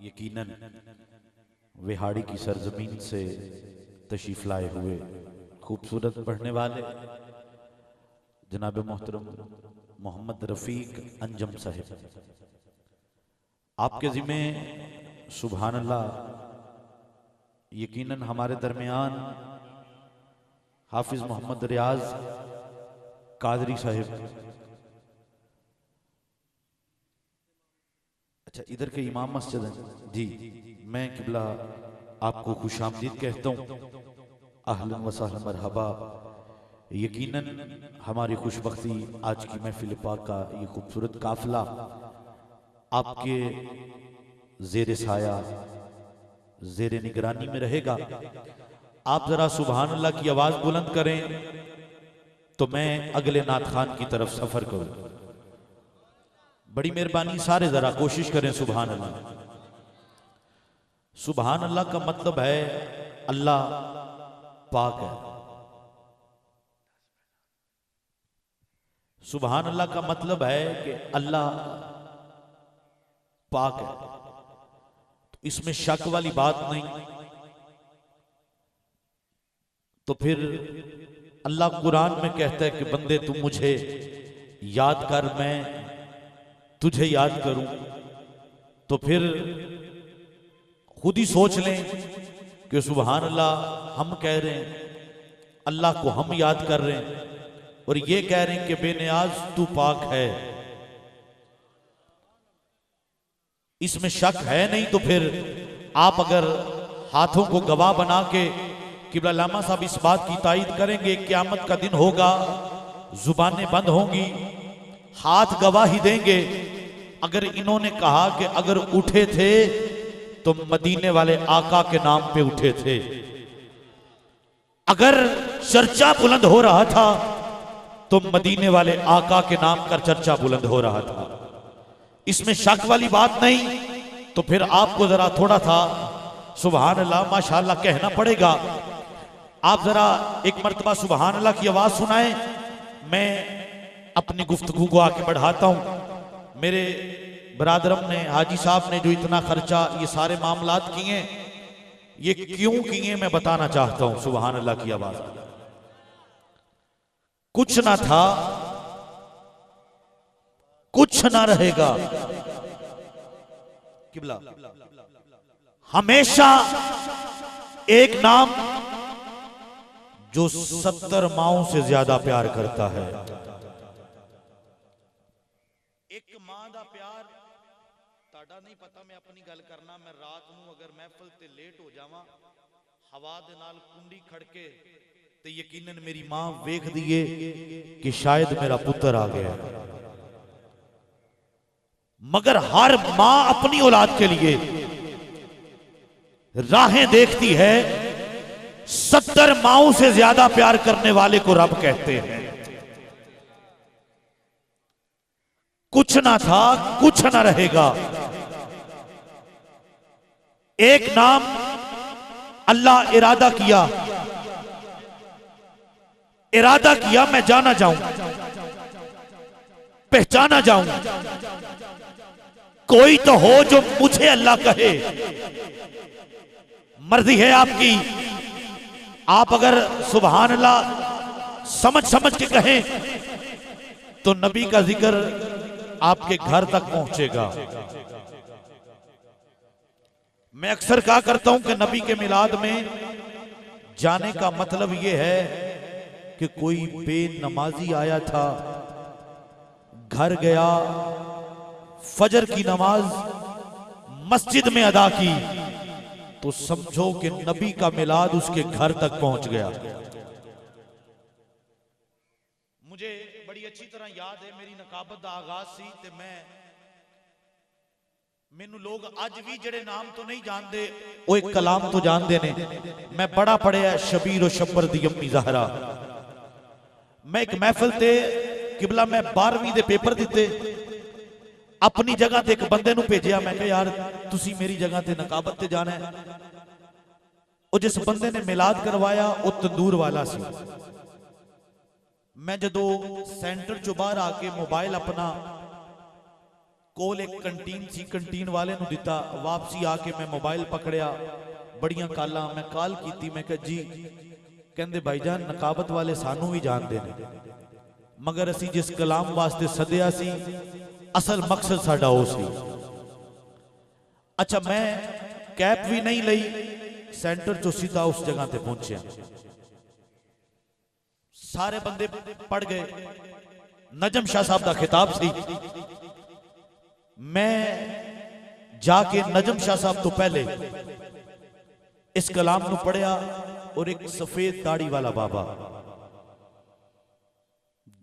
यकीनन विहाड़ी की सरजमीन से तशरीफ लाए हुए खूबसूरत पढ़ने वाले जनाब मोहतरम मोहम्मद रफ़ीक अंजम साहिब, आपके ज़िम्मे सुभान अल्लाह यकीनन हमारे दरमियान हाफिज मोहम्मद रियाज कादरी साहिब, अच्छा इधर के इमाम मस्जिद हैं जी, मैं किबला आपको खुशामदीद कहता हूँ, अहलन व सहलन मरहबा। यकीनन हमारी खुशबख्ती आज की महफिल पाक का ये खूबसूरत काफिला आपके ज़ेर साया ज़ेर निगरानी में रहेगा। आप जरा सुभान अल्लाह की आवाज बुलंद करें तो मैं अगले नात खान की तरफ सफर करूं। बड़ी मेहरबानी, सारे जरा कोशिश करें सुभान अल्लाह। सुभान अल्लाह का मतलब है अल्लाह पाक है। सुभान अल्लाह का मतलब है कि अल्लाह पाक है, तो इसमें शक वाली बात नहीं। तो फिर अल्लाह कुरान में कहता है कि बंदे तू मुझे याद कर, मैं तुझे याद करूं। तो फिर खुद ही सोच लें कि सुभान अल्लाह हम कह रहे हैं, अल्लाह को हम याद कर रहे हैं और ये कह रहे हैं कि बेनियाज तू पाक है। इसमें शक है नहीं। तो फिर आप अगर हाथों को गवाह बना के किबला लामा साहब इस बात की तायद करेंगे, क़यामत का दिन होगा, जुबानें बंद होंगी, हाथ गवाही देंगे। अगर इन्होंने कहा कि अगर उठे थे तो मदीने वाले आका के नाम पे उठे थे, अगर चर्चा बुलंद हो रहा था तो मदीने वाले आका के नाम का चर्चा बुलंद हो रहा था, इसमें शक वाली बात नहीं। तो फिर आपको जरा थोड़ा था सुभान अल्लाह माशाअल्लाह कहना पड़ेगा। आप जरा एक मर्तबा सुभान अल्लाह की आवाज सुनाएं, मैं अपनी गुफ्तगू को आगे बढ़ाता हूं। मेरे बरादरम ने, हाजी साहब ने जो इतना खर्चा ये सारे मामलात किए, ये क्यों किए मैं बताना चाहता हूं। सुभान अल्लाह की आवाज, कुछ ना था कुछ ना रहेगा। किबला हमेशा एक नाम जो 70 माओं से ज्यादा प्यार करता है। एक मां दा प्यार ताड़ा नहीं पता। मैं अपनी गल करना, मैं रात नूं अगर महफिल ते लेट हो जावां, हवा दे नाल कुंडी खड़के ते यकीनन मेरी मां वेख दिए कि शायद मेरा पुत्र आ गया। मगर हर मां अपनी औलाद के लिए राहें देखती है। 70 माओं से ज्यादा प्यार करने वाले को रब कहते हैं। कुछ ना था कुछ ना रहेगा। एक नाम अल्लाह इरादा किया मैं जाना जाऊं, पहचाना जाऊं। कोई तो हो जो मुझे अल्लाह कहे। मर्जी है आपकी। आप अगर सुभान अल्लाह समझ समझ के कहें तो नबी का जिक्र आपके घर तक पहुंचेगा। मैं अक्सर कहा करता हूं कि नबी के मिलाद में जाने का मतलब यह है कि कोई बेनमाजी आया था, घर गया, फजर की नमाज मस्जिद में अदा की, तो समझो कि नबी का मिलाद उसके घर तक पहुंच गया। मुझे बड़ी अच्छी तरह याद है, मेरी नकाबत का आगाज सी ते मैनू लोग अज भी जड़े नाम तो नहीं जानते, वो एक कलाम तो जानते ने। मैं बड़ा पढ़िया शबीर और शब्बर दी अम्मी ज़हरा। मैं एक महफिल ते किबला मैं 12वीं दे पेपर दिते, अपनी जगह ते एक बंदे नू भेजिया। मैं कहा यार तुसी मेरी जगह ते नकाबत ते जाना है। और जिस बंदे ने मिलाद करवाया वो तंदूर वाला सी। मैं जदों सेंटर चो बाहर आके मोबाइल अपना कोल एक कंटीन सी, कंटीन वाले नूं दिता। वापसी आके मैं मोबाइल पकड़िया, बड़ियां कालां। मैं कॉल की, मैं कहा जी, कहंदे भाईजान नकाबत वाले सानू भी जानते हैं, मगर असी जिस कलाम वास्ते सदिया सी असल मकसद साडा ओ सी। अच्छा, मैं कैप भी नहीं लई, सेंटर चो सीधा उस जगह ते पहुंचा। सारे बंदे पढ़ गए, नजम शाह साहब का खिताब सी। मैं जाके नजम शाह साहब तो पहले इस कलाम को पढ़िया। और एक सफेद दाढ़ी वाला बाबा,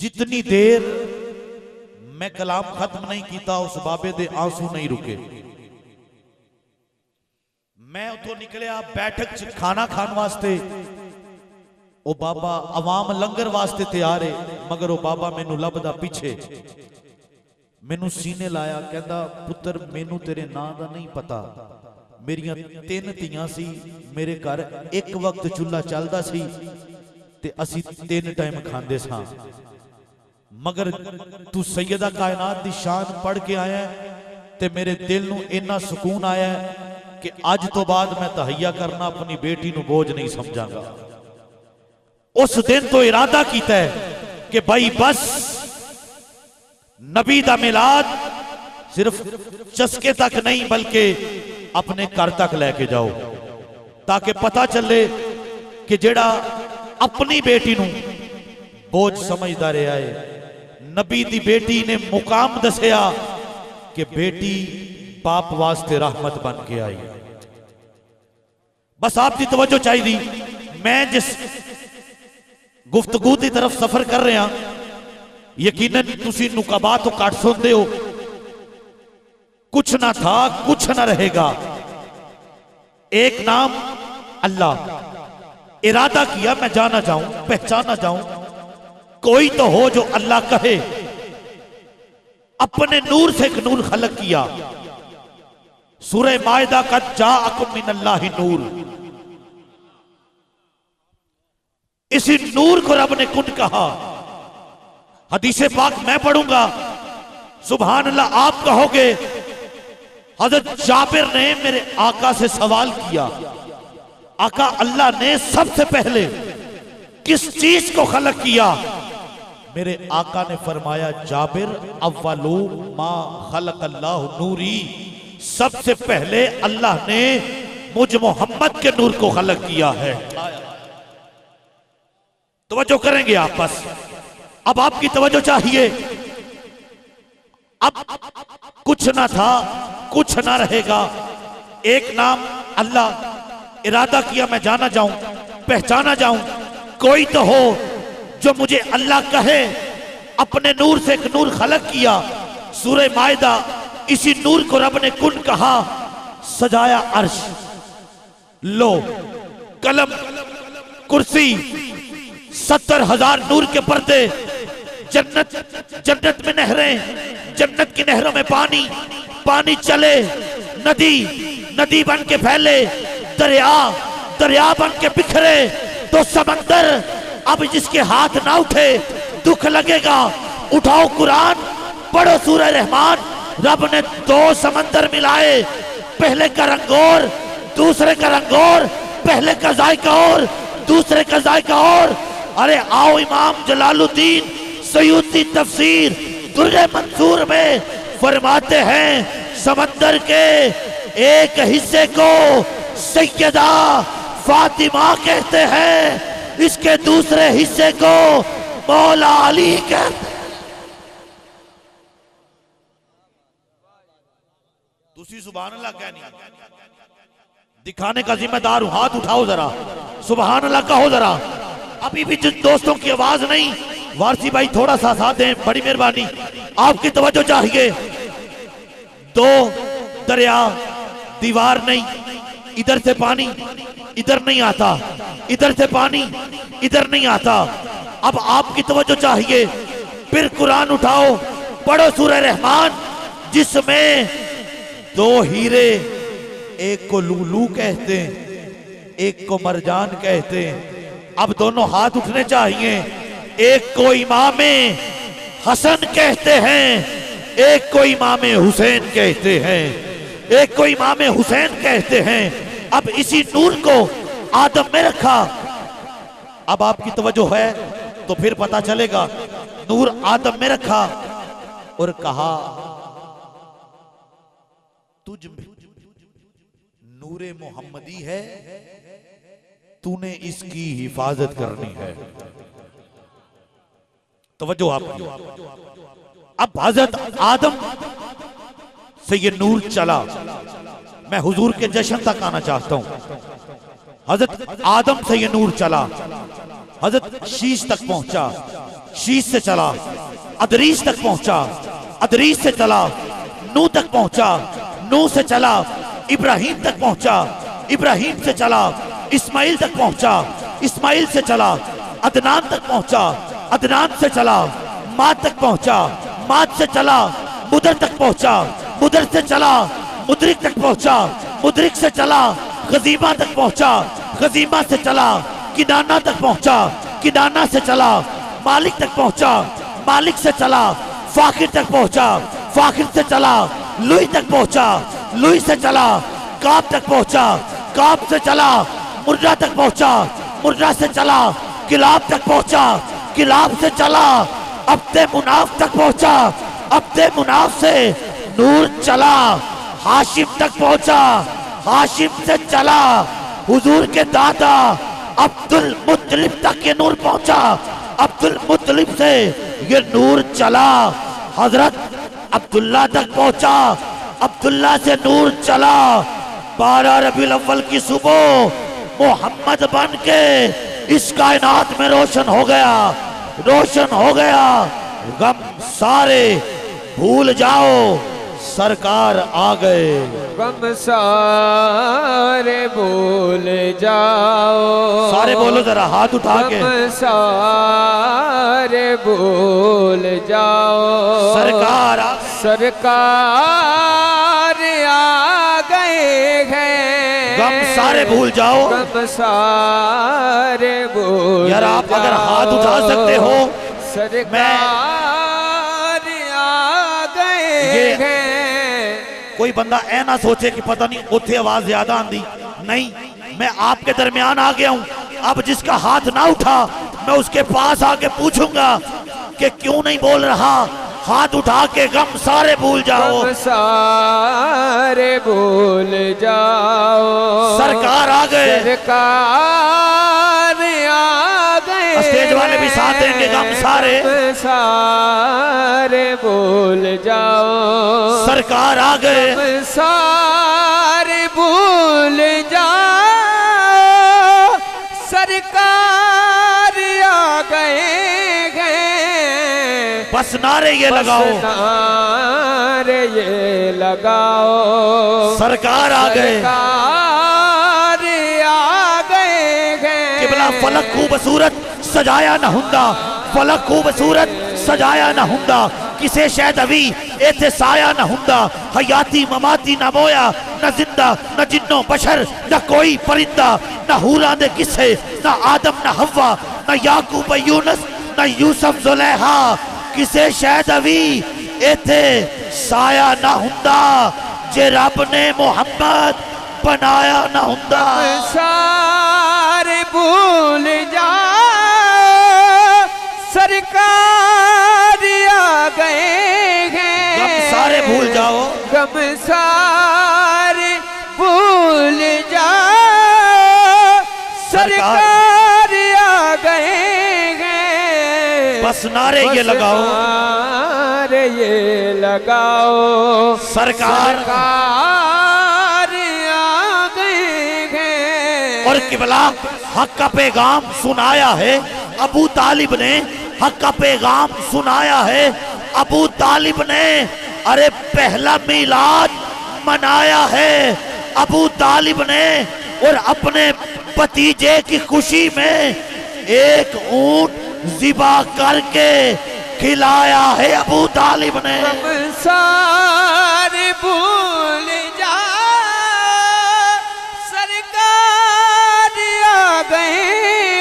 जितनी देर मैं कलाम खत्म नहीं किया उस बाबे दे आंसू नहीं रुके। मैं उतो निकलिया बैठक च खाना खान वास्ते। ओ बाबा अवाम लंगर वास्ते तैयार है, मगर ओ बाबा मैनू लभदा पीछे। मैनू सीने लाया, कहंदा पुत्र मैनू तेरे नां दा नहीं पता। मेरियां 3 धीआं सी, मेरे घर एक वक्त चूल्हा चलदा सी ते असी 3 टाइम खांदे सां। मगर तू सैयदा कायनात दी शान पढ़ के आया ते मेरे दिल नू इन्ना सुकून आया कि अज तो बाद मैं तहैया करना अपनी बेटी नू बोझ नहीं समझांगा। उस दिन तो इरादा कीता है कि भाई बस नबी दा मिलाद सिर्फ चस्के तक नहीं बल्कि अपने घर तक लेके जाओ, ताकि पता चले कि जेड़ा अपनी बेटी नू बोझ समझदा रहा है, नबी दी बेटी ने मुकाम दसिया कि बेटी बाप वास्ते रहमत बन के आई। बस आपकी तवज्जो चाहिए। मैं जिस गुफ्तगू की तरफ सफर कर रहा, यकीनन तुसी नुकाबा तो काट सुनते हो। कुछ ना था, कुछ ना रहेगा, एक नाम अल्लाह। इरादा किया मैं जाना जाऊं, पहचाना जाऊं, कोई तो हो जो अल्लाह कहे। अपने नूर से एक नूर खलक किया। सूरह मायदा कद जाअकुम मिनल्लाहि नूर, इसी नूर को रब ने कुन कहा। हदीसे पाक मैं पढ़ूंगा, सुभान अल्लाह आप कहोगे। हजरत जाबिर ने मेरे आका से सवाल किया, आका अल्लाह ने सबसे पहले किस चीज को खलक किया? मेरे आका ने फरमाया, जाबिर अव्वलु मा खलक अल्लाह नूरी, सबसे पहले अल्लाह ने मुझ मोहम्मद के नूर को खलक किया है। तवज्जो करेंगे आप बस, अब आपकी तवज्जो चाहिए। अब कुछ ना था, कुछ ना रहेगा, एक नाम अल्लाह। इरादा किया मैं जाना जाऊं, पहचाना जाऊं, कोई तो हो जो मुझे अल्लाह कहे। अपने नूर से एक नूर खलक किया। सूरह मायदा, इसी नूर को रब ने कुन कहा। सजाया अर्श, लो कलम कुर्सी, 70,000 नूर के पर्दे, जन्नत में नहरें, जन्नत की नहरों में पानी, पानी चले, नदी बन के फैले, दरिया बन के बिखरे, तो समंदर अब जिसके हाथ ना उठे दुख लगेगा। उठाओ कुरान, पढ़ो सूरह रहमान। रब ने 2 समंदर मिलाए, पहले का रंग और दूसरे का रंग और, पहले का जायका और दूसरे का जायका और। अरे आओ, इमाम जलालुद्दीन सयूती तफसीर दुर्रे मंसूर में फरमाते हैं, समंदर के एक हिस्से को सैयदा फातिमा कहते हैं, इसके दूसरे हिस्से को मौला अली कहते हैं। दूसरी सुभान अल्लाह क्या नहीं दिखाने का जिम्मेदार हूं, हाथ उठाओ जरा, सुभान अल्लाह कहो जरा। अभी भी जिन दोस्तों की आवाज नहीं, वारसी भाई थोड़ा सा साथ दें, बड़ी मेहरबानी, आपकी तवज्जो चाहिए। 2 दरिया, दीवार नहीं, इधर से पानी इधर नहीं आता, इधर से पानी इधर नहीं आता। अब आपकी तवज्जो चाहिए, फिर कुरान उठाओ, पढ़ो सूरह रहमान, जिसमें 2 हीरे, एक को लूलू कहते हैं, एक को मरजान कहते हैं। अब दोनों हाथ उठने चाहिए। एक को इमामे हसन कहते हैं, एक को इमाम हुसैन कहते हैं, एक को इमाम हुसैन कहते हैं। अब इसी नूर को आदम में रखा। अब आपकी तवज्जो है तो फिर पता चलेगा। नूर आदम में रखा और कहा तुझ में नूरे मोहम्मदी है, तूने इसकी हिफाजत करनी है। तवज्जो आपकी। अब हजरत आदम से ये नूर चला। मैं हुजूर के जश्न तक आना चाहता हूं। हजरत आदम से ये नूर चला, हजरत शीश तक पहुंचा, शीश से चला अदरीस तक पहुंचा, अदरीस से चला नू तक पहुंचा, नू से चला इब्राहिम तक पहुंचा, इब्राहिम से चला इस्माइल तक पहुंचा, इस्माइल से चला अदनान तक पहुंचा, अदनान से चला माद तक पहुंचा, माद से चला मुदर तक पहुंचा, मुदर से चला मुदरिक तक पहुंचा, मुदरिक से चला गजीमा तक पहुंचा, गजीमा से चला किनाना तक पहुंचा, किनाना से चला मालिक तक पहुंचा, मालिक से चला फाकिर तक पहुंचा, फाकिर से चला लुई तक पहुंचा, लुई से चला काब तक पहुंचा, काब से चला मुर्रा तक पहुंचा, मुर्रा से चला किलाब तक पहुंचा, किलाब से चला अब्दे मुनाफ तक पहुंचा, अब्दे मुनाफ से नूर चला हाशिम तक पहुंचा, हाशिम से चला हुजूर के दादा अब्दुल मुत्तलिब तक ये नूर पहुंचा, अब्दुल मुत्तलिब से ये नूर चला हजरत अब्दुल्ला तक पहुंचा, अब्दुल्ला से नूर चला 12 रबीउल अव्वल की सुबह मोहम्मद बन के इस कायनात में रोशन हो गया, रोशन हो गया। गम सारे भूल जाओ, सरकार आ गए। गम सारे भूल जाओ, सारे बोलो जरा हाथ उठा के। गम सारे भूल जाओ, सरकार सरकार आ गए हैं। गम सारे भूल जाओ, गम सारे भूल यार आप अगर हाथ उठा सकते हो, सरकार आ गए हैं। कोई बंदा ऐ ना सोचे कि पता नहीं उठे आवाज ज्यादा आंदी, नहीं, मैं आपके दरमियान आ गया हूं। अब जिसका हाथ ना उठा मैं उसके पास आके पूछूंगा कि क्यों नहीं बोल रहा। हाथ उठा के गम सारे भूल जाओ, गम सारे भूल जाओ, सरकार आ गए, सरकार आ गए। स्टेज वाले भी साथ देंगे। गम सारे सारे भूल जाओ, सरकार आ गए, गम सारे भूल जाओ, सरकार आ गए हैं। बस नारे ये लगाओ, नारे ये लगाओ, सरकार आ गए, सरकार आ गए हैं। किबला फलक खूबसूरत सजाया न हुंदा, फलक खूबसूरत सजाया न हुंदा, किसे शायद अभी एथे साया न हुंदा। हयाती ममाती न मोया न जिंदा, न जिन्नो बशर न कोई परिंदा, न हूरा दे किसे न आदम न हव्वा, न याकूब यूनुस न यूसुफ जुलेहा, किसे शायद अभी एथे साया न हुंदा जे रब ने मोहम्मद बनाया न हुंदा। सारे भूल जाओ, सरकार आ गए हैं। गम सारे भूल जाओ, गम सारे भूल जाओ, सरकार आ गए हैं। बस नारे ये लगाओ, नारे ये लगाओ, सरकार आ गए हैं। और किबला हक का पैगाम सुनाया है अबू तालिब ने, हक का पैगाम सुनाया है अबू तालिब ने। अरे पहला मिलाद मनाया है अबू तालिब ने, और अपने भतीजे की खुशी में एक ऊंट ज़िबा करके खिलाया है अबू तालिब ने। गम सारे भूल जाओ, सरकार आ गए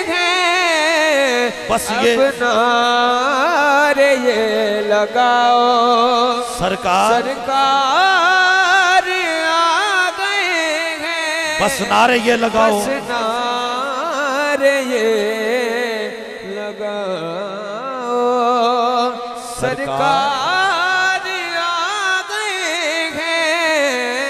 हैं। बस ये नारे ये लगाओ, सरकार सरकार आ गए हैं। बस नारे ये लगाओ, बस नारे ये लगाओ, सरकार आ गए हैं।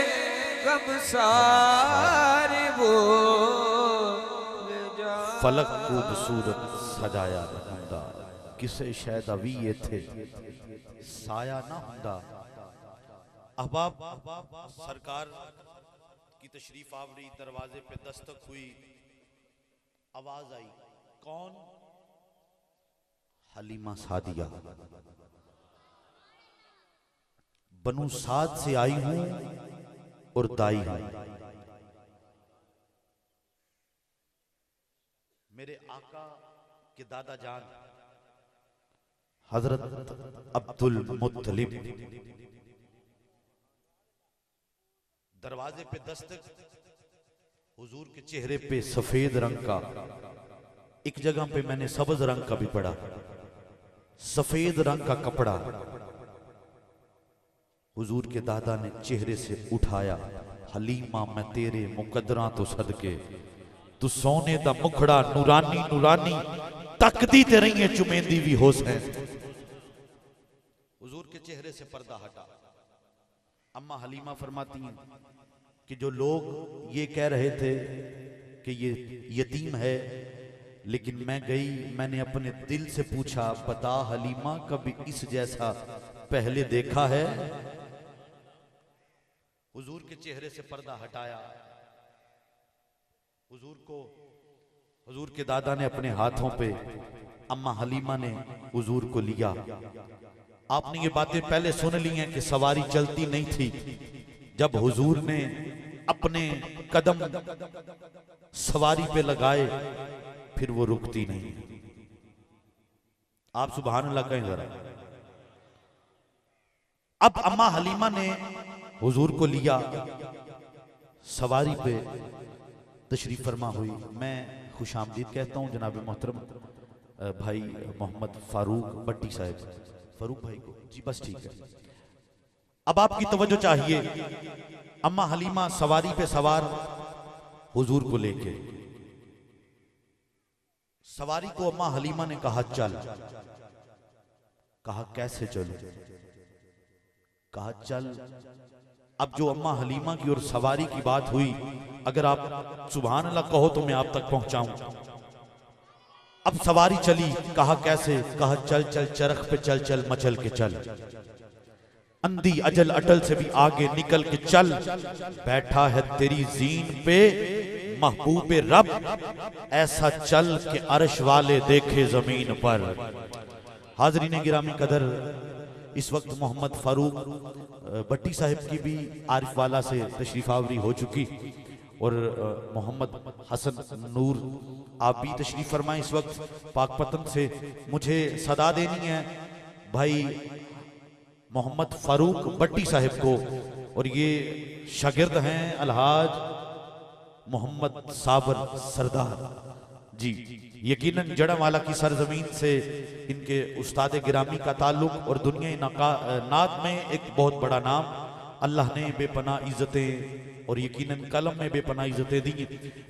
कब सारे बोल जाओ। फलक खूबसूरत सजाया रहंदा, किसे शायद अभी ये थे साया ना हुंदा। अहबाब सरकार की तशरीफ आवरी, दरवाजे पे दस्तक हुई, आवाज आई, कौन? हलीमा सादिया, बनु साद से आई हूं और दाई हूं। मेरे आका के दादा जान हजरत अब्दुल मुत्तलिब दरवाजे पे दस्तक, हुजूर के चेहरे पे सफेद रंग का, एक जगह पे मैंने सब्ज रंग का भी पढ़ा, सफेद रंग का कपड़ा हुजूर के दादा ने चेहरे से उठाया। हलीमा मैं तेरे मुकद्दरा तो सदके, तू सोने दा मुखड़ा नूरानी नूरानी, तकदी ते रही है चुमेंदी भी हुसैन। हुजूर के चेहरे से पर्दा हटा। अम्मा हलीमा फरमाती हैं कि जो लोग ये कह रहे थे कि ये यतीम है, लेकिन मैं गई, मैंने अपने दिल से पूछा, बता हलीमा कभी इस जैसा पहले देखा है? हुजूर के चेहरे से पर्दा हटाया। हुजूर के दादा ने अपने हाथों पे, अम्मा हलीमा ने हुजूर को लिया। आपने ये बातें पहले सुन ली हैं कि सवारी चलती नहीं थी। जब हुजूर ने अपने कदम सवारी पे लगाए, फिर वो रुकती नहीं। आप सुभान अल्लाह कहें जरा। अब अम्मा हलीमा ने हुजूर को लिया, सवारी पे तशरीफ फरमा हुई। मैं खुशामदीद कहता हूँ जनाब मोहतरम भाई मोहम्मद फारूक भट्टी साहब, फारूक भाई को। जी बस ठीक है। अब आपकी तवज्जो चाहिए। अम्मा हलीमा सवारी पे सवार हुजूर को लेके, सवारी को अम्मा हलीमा ने कहा चल। कहा कैसे चलूं? कहा चल। अब जो अम्मा हलीमा की और सवारी की बात हुई, अगर आप सुभान अल्लाह कहो तो मैं आप तक पहुंचाऊं। अब सवारी चली। कहा कैसे? कहा चल चल चरख पे चल चल मचल के चल, अंधी अजल अटल से भी आगे निकल के चल। बैठा है तेरी जीन पे महबूबे रब, ऐसा चल के अर्श वाले देखे जमीन पर। हाजरीन गिरामी कदर, इस वक्त मोहम्मद फारूक भट्टी साहब की भी आरिफ वाला से तशरीफ आवरी हो चुकी, और मोहम्मद हसन नूर आप भी तशरीफ फरमाएं इस वक्त पाकपतन से। मुझे सदा देनी है भाई मोहम्मद फारूक भट्टी साहब को, और ये शागिर्द हैं अलहाज मोहम्मद साबर सरदार जी। यकीनन जड़ावाला की सरजमीन से इनके उस्ताद गिरामी का ताल्लुक, और दुनिया नात में एक बहुत बड़ा नाम। अल्लाह ने बेपनाह इज्जतें और यकीनन कलम में बेपनाह इज्जतें दी।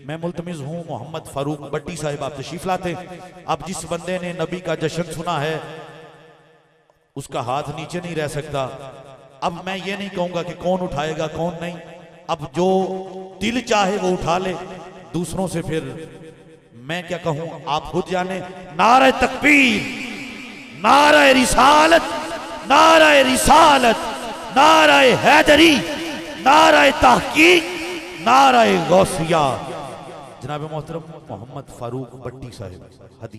मैं मुल्तमिस हूँ मोहम्मद फारूक भट्टी साहब, आप तशरीफ लाते। अब जिस बंदे ने नबी का जश्न सुना है उसका हाथ नीचे नहीं रह सकता। अब मैं ये नहीं कहूंगा कि कौन उठाएगा कौन नहीं, अब जो दिल चाहे वो उठा ले, दूसरों से फिर मैं क्या कहूं, आप खुद जाने। नारे तकबीर, नारे रिसालत, नारे रिसालत, नारे हैदरी, नारे तहकीक, नारे गौसिया। जनाब मोहतरम मोहम्मद फारूक भट्टी साहब।